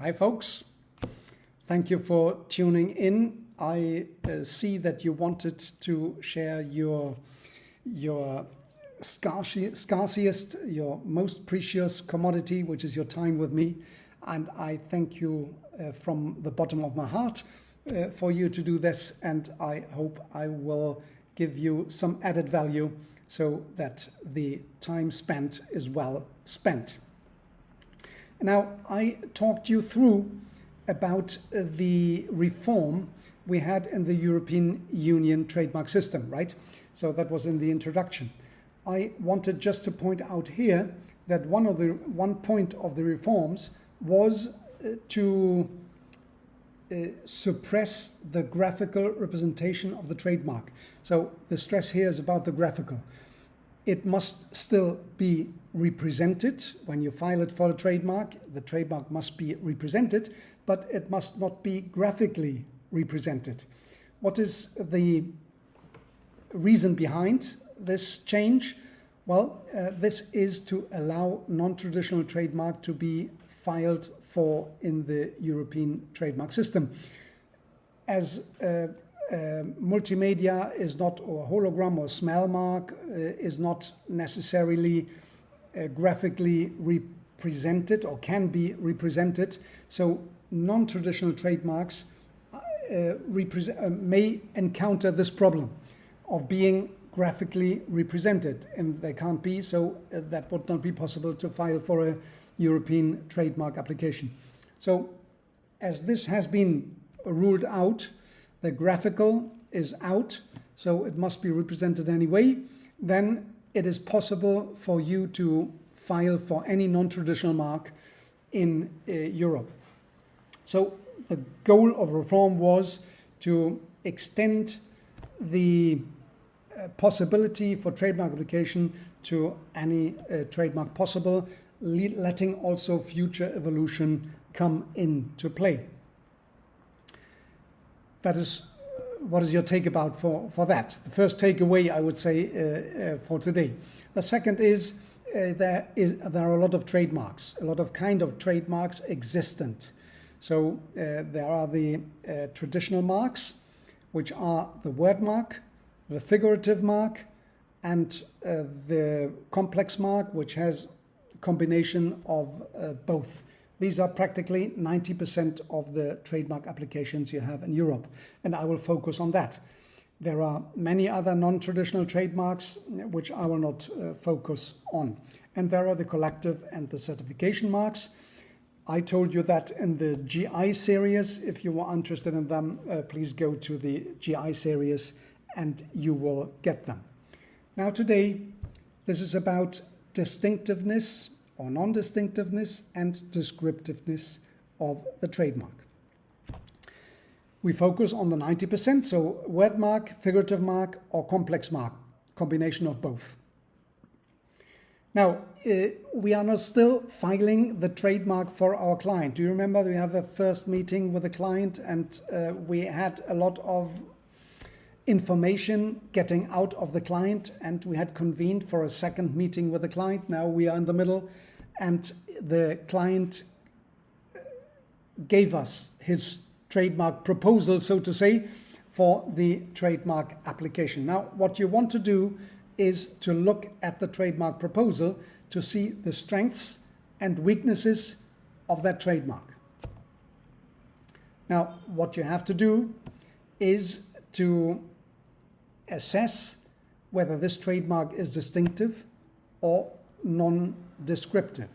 Hi folks, thank you for tuning in. I see that you wanted to share your scarcest, your most precious commodity, which is your time with me. And I thank you from the bottom of my heart for you to do this. And I hope I will give you some added value so that the time spent is well spent. Now, I talked you through about the reform we had in the European Union trademark system, right? So that was in the introduction. I wanted just to point out here that one point of the reforms was to suppress the graphical representation of the trademark. So the stress here is about the graphical. It must still be represented. When you file it for a trademark, the trademark must be represented, but it must not be graphically represented. What is the reason behind this change? Well, this is to allow non-traditional trademark to be filed for in the European trademark system. As multimedia is not, or hologram or smell mark is not necessarily graphically represented or can be represented. So non-traditional trademarks may encounter this problem of being graphically represented, and they can't be, so that would not be possible to file for a European trademark application. So as this has been ruled out, the graphical is out, so it must be represented anyway, then it is possible for you to file for any non-traditional mark in Europe. So the goal of reform was to extend the possibility for trademark application to any trademark possible, letting also future evolution come into play. That is, what is your take about for that? The first takeaway, I would say, for today. The second is there are a lot of trademarks, a lot of kind of trademarks existent. So there are the traditional marks, which are the word mark, the figurative mark, and the complex mark, which has a combination of both. These are practically 90% of the trademark applications you have in Europe, and I will focus on that. There are many other non-traditional trademarks which I will not focus on. And there are the collective and the certification marks. I told you that in the GI series. If you are interested in them, please go to the GI series and you will get them. Now today, this is about distinctiveness or non-distinctiveness and descriptiveness of the trademark. We focus on the 90%, so word mark, figurative mark, or complex mark, combination of both. Now, we are not still filing the trademark for our client. Do you remember we have a first meeting with the client and we had a lot of information getting out of the client, and we had convened for a second meeting with the client. Now we are in the middle, and the client gave us his trademark proposal, so to say, for the trademark application. Now, what you want to do is to look at the trademark proposal to see the strengths and weaknesses of that trademark. Now, what you have to do is to assess whether this trademark is distinctive or non-descriptive.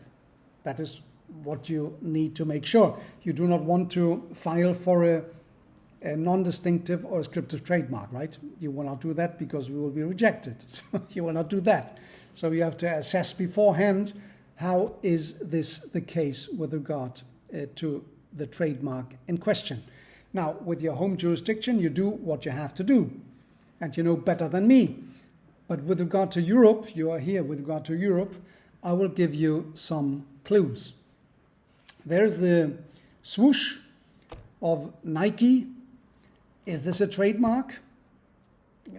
That is what you need to make sure. You do not want to file for a non-distinctive or descriptive trademark, right? You will not do that because we will be rejected. So you will not do that. So you have to assess beforehand, how is this the case with regard to the trademark in question. Now, with your home jurisdiction, you do what you have to do. And you know better than me. But with regard to Europe, you are here with regard to Europe, I will give you some clues. There's the swoosh of Nike. Is this a trademark?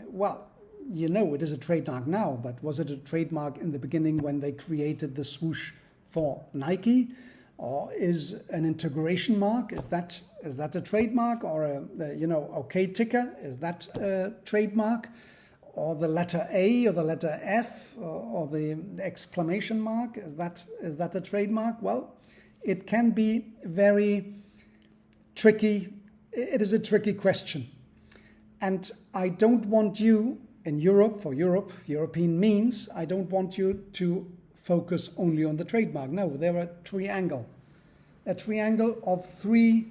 Well, you know it is a trademark now, but was it a trademark in the beginning when they created the swoosh for Nike? Or is an integration mark, is that a trademark? Or a OK ticker, is that a trademark? Or the letter A or the letter F or the exclamation mark, is that a trademark? Well, it can be very tricky. It is a tricky question. And I don't want you in Europe, for Europe, European means, I don't want you to focus only on the trademark. No, they're a triangle of three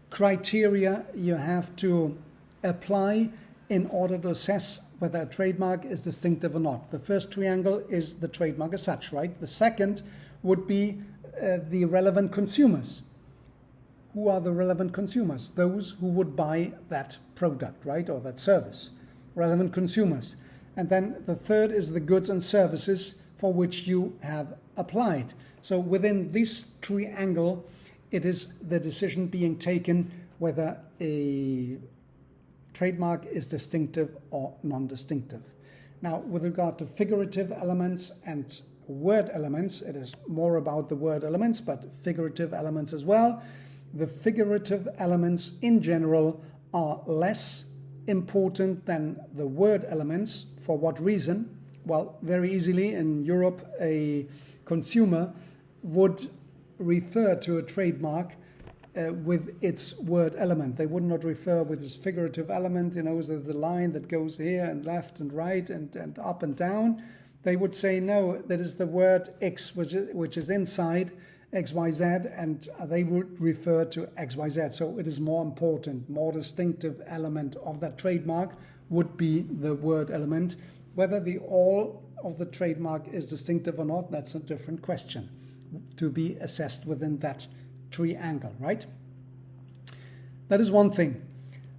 criteria you have to apply in order to assess whether a trademark is distinctive or not. The first triangle is the trademark as such, right? The second would be the relevant consumers. Who are the relevant consumers? Those who would buy that product, right, or that service. Relevant consumers. And then the third is the goods and services for which you have applied. So within this triangle, it is the decision being taken whether a trademark is distinctive or non-distinctive. Now, with regard to figurative elements and word elements, it is more about the word elements, but figurative elements as well. The figurative elements in general are less important than the word elements. For what reason? Well, very easily in Europe, a consumer would refer to a trademark with its word element. They would not refer with its figurative element, the line that goes here and left and right and up and down. They would say, no, that is the word X, which is inside XYZ, and they would refer to XYZ. So it is more important, more distinctive element of that trademark would be the word element. Whether the all of the trademark is distinctive or not, that's a different question to be assessed within that triangle, right? That is one thing.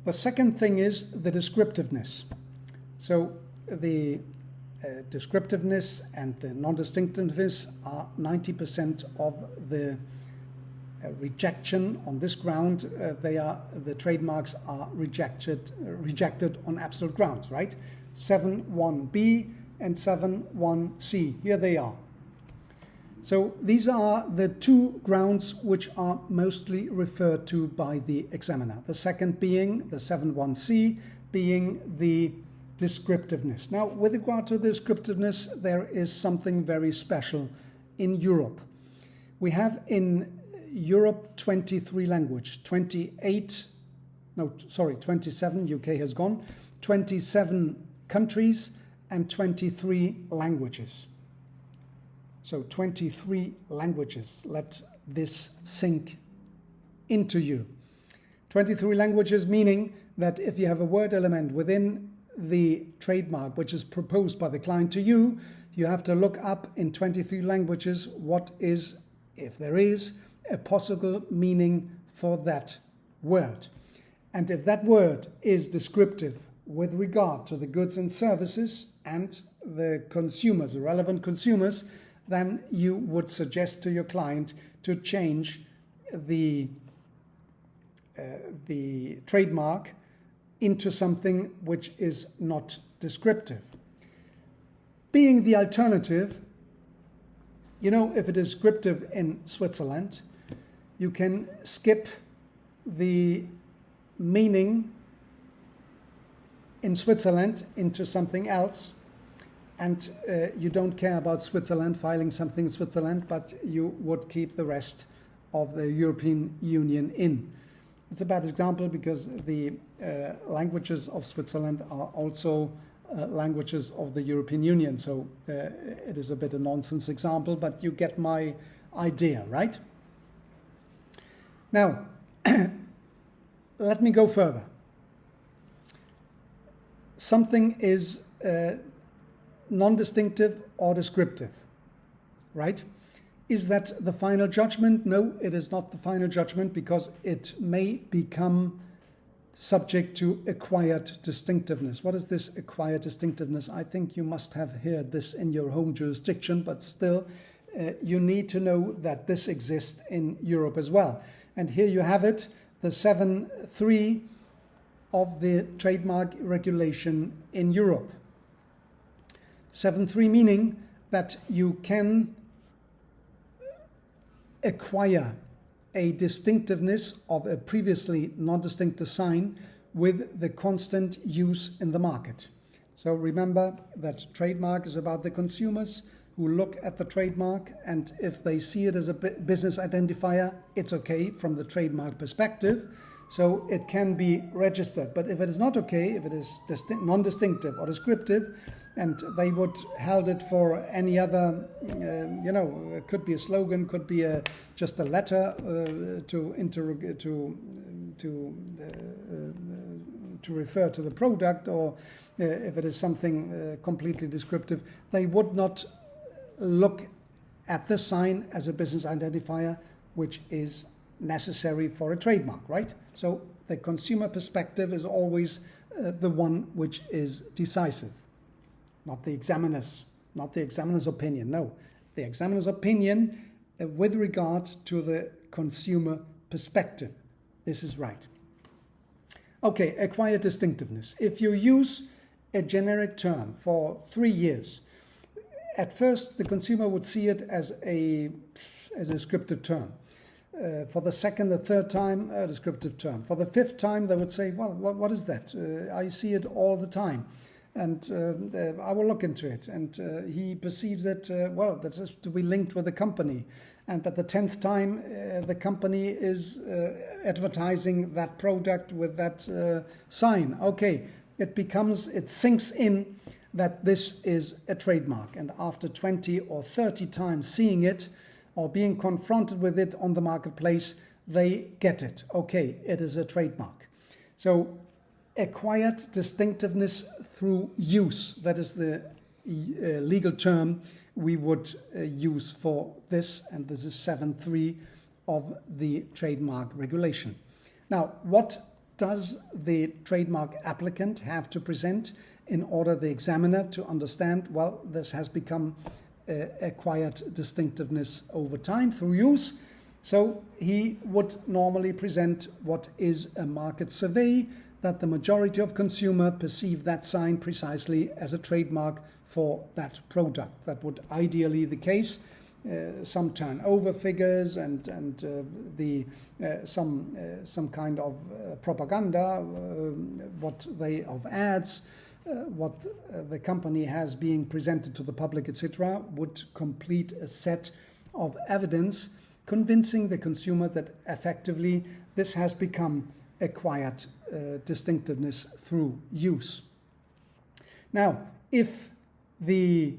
The second thing is the descriptiveness. So the descriptiveness and the non-distinctiveness are 90% of the rejection on this ground. The trademarks are rejected on absolute grounds, right? 7.1b and 7.1c. Here they are. So these are the two grounds which are mostly referred to by the examiner. The second being the 7.1c, being the descriptiveness. Now, with regard to descriptiveness, there is something very special in Europe. We have in Europe 23 languages, 27, UK has gone, 27 countries and 23 languages. So 23 languages, let this sink into you. 23 languages meaning that if you have a word element within the trademark which is proposed by the client to you, you have to look up in 23 languages what is, if there is, a possible meaning for that word. And if that word is descriptive with regard to the goods and services and the consumers, the relevant consumers, then you would suggest to your client to change the trademark into something which is not descriptive. Being the alternative, if it is descriptive in Switzerland, you can skip the meaning in Switzerland into something else, and you don't care about Switzerland, filing something in Switzerland, but you would keep the rest of the European Union in. It's a bad example because the languages of Switzerland are also languages of the European Union, so it is a bit of a nonsense example, but you get my idea, right? Now, let me go further. Something is non-distinctive or descriptive, right? Is that the final judgment? No, it is not the final judgment because it may become subject to acquired distinctiveness. What is this acquired distinctiveness? I think you must have heard this in your home jurisdiction, but still you need to know that this exists in Europe as well. And here you have it, the 7.3 of the trademark regulation in Europe. 7.3 meaning that you can acquire a distinctiveness of a previously non-distinctive sign with the constant use in the market. So remember that trademark is about the consumers who look at the trademark, and if they see it as a business identifier, it's okay from the trademark perspective. So it can be registered. But if it is not okay, if it is non-distinctive or descriptive, and they would held it for any other, it could be a slogan, could be just a letter to refer to the product, or if it is something completely descriptive, they would not look at this sign as a business identifier, which is necessary for a trademark, right? So the consumer perspective is always the one which is decisive, not the examiner's opinion. No, the examiner's opinion with regard to the consumer perspective. This is right. Okay, acquire distinctiveness. If you use a generic term for 3 years, at first the consumer would see it as a descriptive term. For the second, the third time, a descriptive term. For the fifth time, they would say, well, what is that? I see it all the time, and I will look into it. And he perceives that, that has to be linked with the company. And at the 10th time, the company is advertising that product with that sign. Okay, it sinks in that this is a trademark. And after 20 or 30 times seeing it, or being confronted with it on the marketplace, they get it. Okay, it is a trademark. So acquired distinctiveness through use, that is the legal term we would use for this, and this is 7.3 of the trademark regulation. Now, what does the trademark applicant have to present in order the examiner to understand, well, this has become acquired distinctiveness over time through use? So he would normally present what is a market survey, that the majority of consumer perceive that sign precisely as a trademark for that product. That would ideally be the case. Some turnover figures and some kind of propaganda, of ads, what the company has being presented to the public, etc., would complete a set of evidence convincing the consumer that effectively this has become acquired distinctiveness through use. Now, if the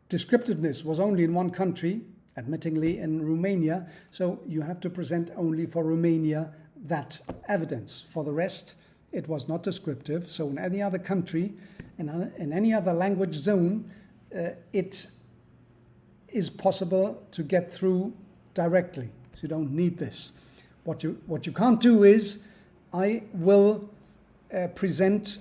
descriptiveness was only in one country, admittingly in Romania, so you have to present only for Romania that evidence. For the rest, it was not descriptive. So in any other country, in any other language zone, it is possible to get through directly. So you don't need this. What you can't do is, I will present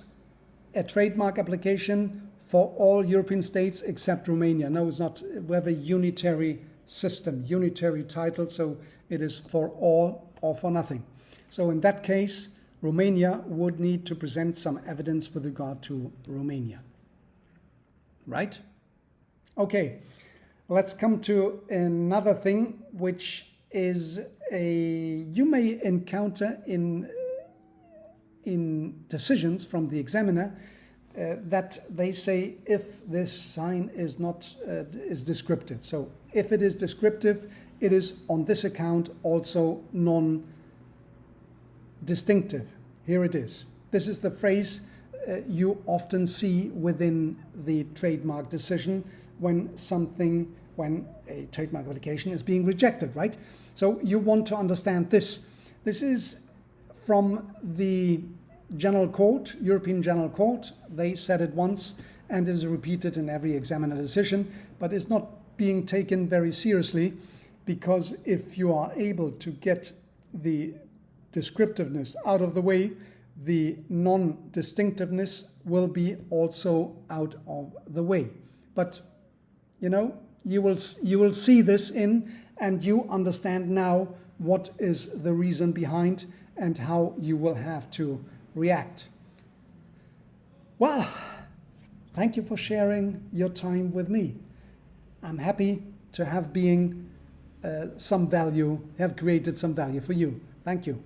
a trademark application for all European states except Romania. No, it's not. We have a unitary system, unitary title, so it is for all or for nothing. So in that case, Romania would need to present some evidence with regard to Romania. Right? Okay, let's come to another thing, which is you may encounter in decisions from the examiner that they say if this sign is not is descriptive. So if it is descriptive, it is on this account also non-distinctive. Here it is. This is the phrase you often see within the trademark decision when a trademark application is being rejected, right? So you want to understand this. This is from the General Court, European General Court. They said it once and is repeated in every examiner decision, but it's not being taken very seriously, because if you are able to get the descriptiveness out of the way, the non-distinctiveness will be also out of the way. But you will see this and you understand now what is the reason behind and how you will have to react. Well, thank you for sharing your time with me. I'm happy to have been some value, have created some value for you. Thank you.